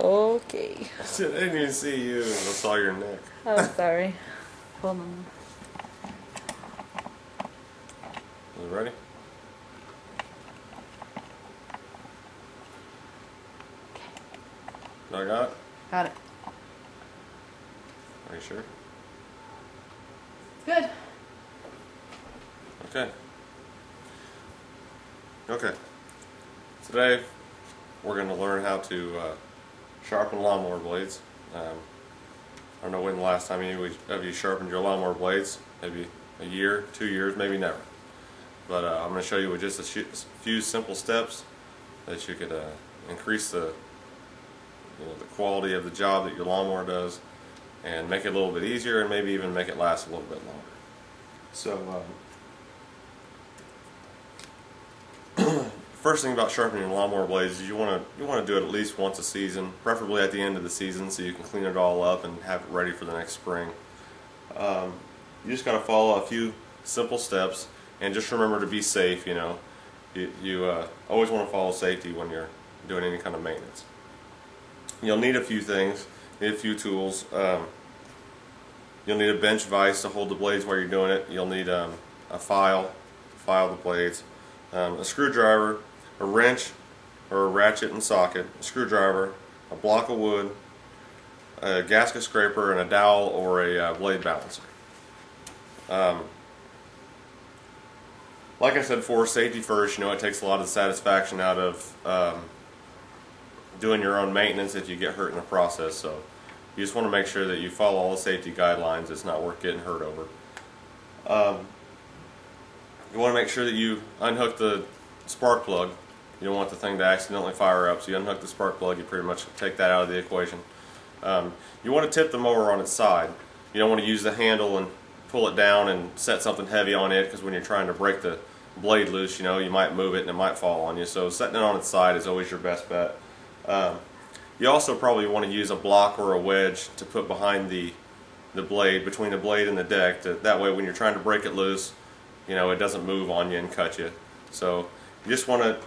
Okay. I didn't even see you. I saw your neck. Oh, sorry. Hold on. Is it ready? I got it? Got it. Are you sure? Good. Okay. Okay. Today we're going to learn how to sharpen lawnmower blades. I don't know when the last time any of you sharpened your lawnmower blades. Maybe a year, 2 years, maybe never. But I'm going to show you with just a few simple steps that you could increase the quality of the job that your lawnmower does, and make it a little bit easier, and maybe even make it last a little bit longer. So, first thing about sharpening your lawnmower blades is you want to do it at least once a season, preferably at the end of the season, so you can clean it all up and have it ready for the next spring. You just got to follow a few simple steps, and just remember to be safe. You always want to follow safety when you're doing any kind of maintenance. You'll need a few things, need a few tools. You'll need a bench vise to hold the blades while you're doing it. You'll need a file to file the blades, a screwdriver, a wrench or a ratchet and socket, a screwdriver, a block of wood, a gasket scraper, and a dowel or a blade balancer. Like I said before, safety first. It takes a lot of satisfaction out of doing your own maintenance if you get hurt in the process. So you just want to make sure that you follow all the safety guidelines. It's not worth getting hurt over. You want to make sure that you unhook the spark plug. You don't want the thing to accidentally fire up, so you unhook the spark plug, you pretty much take that out of the equation. You want to tip the mower on its side. You don't want to use the handle and pull it down and set something heavy on it, because when you're trying to break the blade loose, you might move it and it might fall on you. So setting it on its side is always your best bet. You also probably want to use a block or a wedge to put behind the blade, between the blade and the deck. That way when you're trying to break it loose, it doesn't move on you and cut you. So you just want to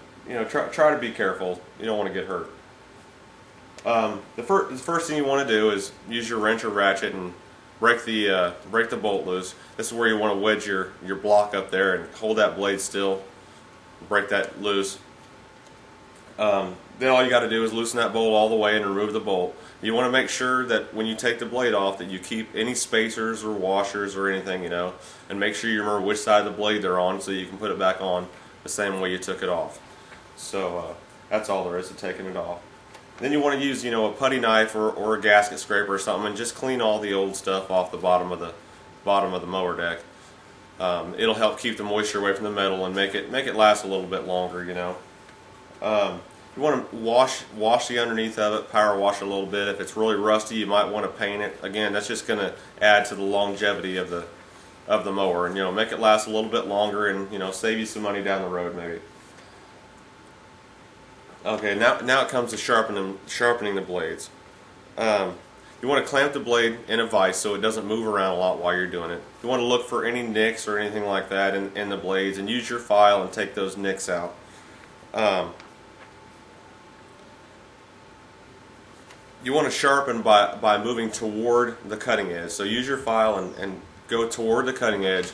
try to be careful. You don't want to get hurt. The first thing you want to do is use your wrench or ratchet and break the bolt loose. This is where you want to wedge your block up there and hold that blade still, break that loose. Then all you got to do is loosen that bolt all the way and remove the bolt. You want to make sure that when you take the blade off that you keep any spacers or washers or anything, and make sure you remember which side of the blade they're on so you can put it back on the same way you took it off. So that's all there is to taking it off. Then you want to use a putty knife or a gasket scraper or something, and just clean all the old stuff off the bottom of the mower deck. It'll help keep the moisture away from the metal and make it last a little bit longer. You want to wash the underneath of it, power wash a little bit. If it's really rusty, you might want to paint it. Again, that's just going to add to the longevity of the mower, and make it last a little bit longer, and save you some money down the road maybe. Okay, now it comes to sharpening the blades. You want to clamp the blade in a vise so it doesn't move around a lot while you're doing it. You want to look for any nicks or anything like that in the blades, and use your file and take those nicks out. You want to sharpen by moving toward the cutting edge. So use your file and go toward the cutting edge,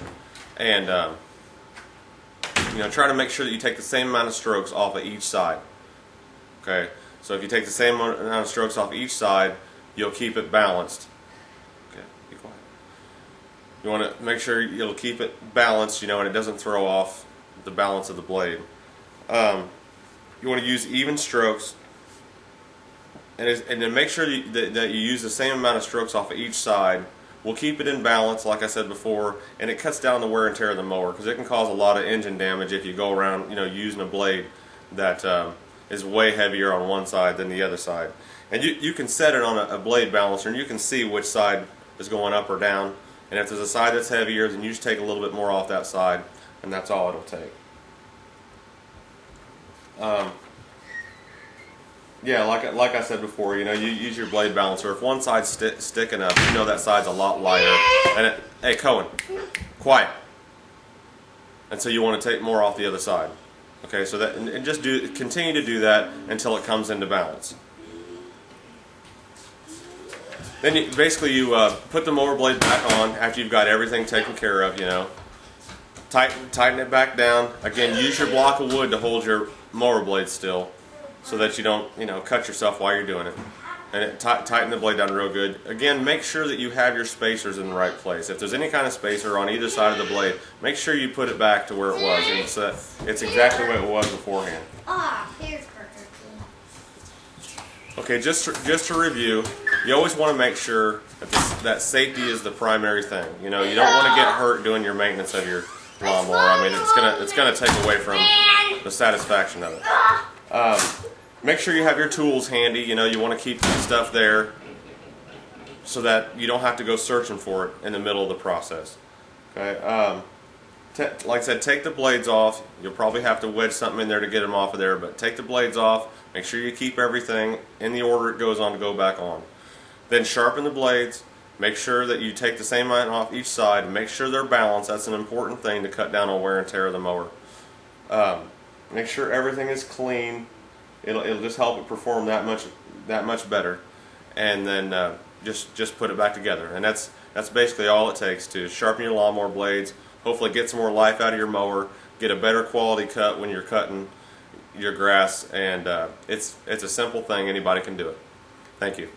and try to make sure that you take the same amount of strokes off of each side. Okay, so if you take the same amount of strokes off each side, you'll keep it balanced. Okay, be quiet. You want to make sure you'll keep it balanced, and it doesn't throw off the balance of the blade. You want to use even strokes. And then make sure that you use the same amount of strokes off of each side. We'll keep it in balance, like I said before, and it cuts down the wear and tear of the mower, because it can cause a lot of engine damage if you go around, using a blade that is way heavier on one side than the other side. And you can set it on a blade balancer, and you can see which side is going up or down. And if there's a side that's heavier, then you just take a little bit more off that side, and that's all it'll take. Yeah, like I said before, you use your blade balancer. If one side's sticking up, that side's a lot lighter. And hey, Cohen, quiet. And so you want to take more off the other side. Okay, so that and just continue to do that until it comes into balance. Then you, basically you put the mower blade back on after you've got everything taken care of, you know. Tighten it back down. Again, use your block of wood to hold your mower blade still so that you don't, you know, cut yourself while you're doing it. And tighten the blade down real good. Again, make sure that you have your spacers in the right place. If there's any kind of spacer on either side of the blade, make sure you put it back to where it was. And it's exactly what it was beforehand. Here's Burger King. Okay, just to review, you always want to make sure that safety is the primary thing. You know, you don't want to get hurt doing your maintenance of your lawnmower. I mean, it's gonna take away from the satisfaction of it. Make sure you have your tools handy. You know, you want to keep stuff there so that you don't have to go searching for it in the middle of the process. Okay. Like I said, take the blades off. You'll probably have to wedge something in there to get them off of there, but take the blades off. Make sure you keep everything in the order it goes on to go back on. Then sharpen the blades. Make sure that you take the same amount off each side. And make sure they're balanced. That's an important thing to cut down on wear and tear of the mower. Make sure everything is clean. It'll just help it perform that much better. And then just put it back together. And that's basically all it takes to sharpen your lawnmower blades. Hopefully get some more life out of your mower. Get a better quality cut when you're cutting your grass. And it's a simple thing. Anybody can do it. Thank you.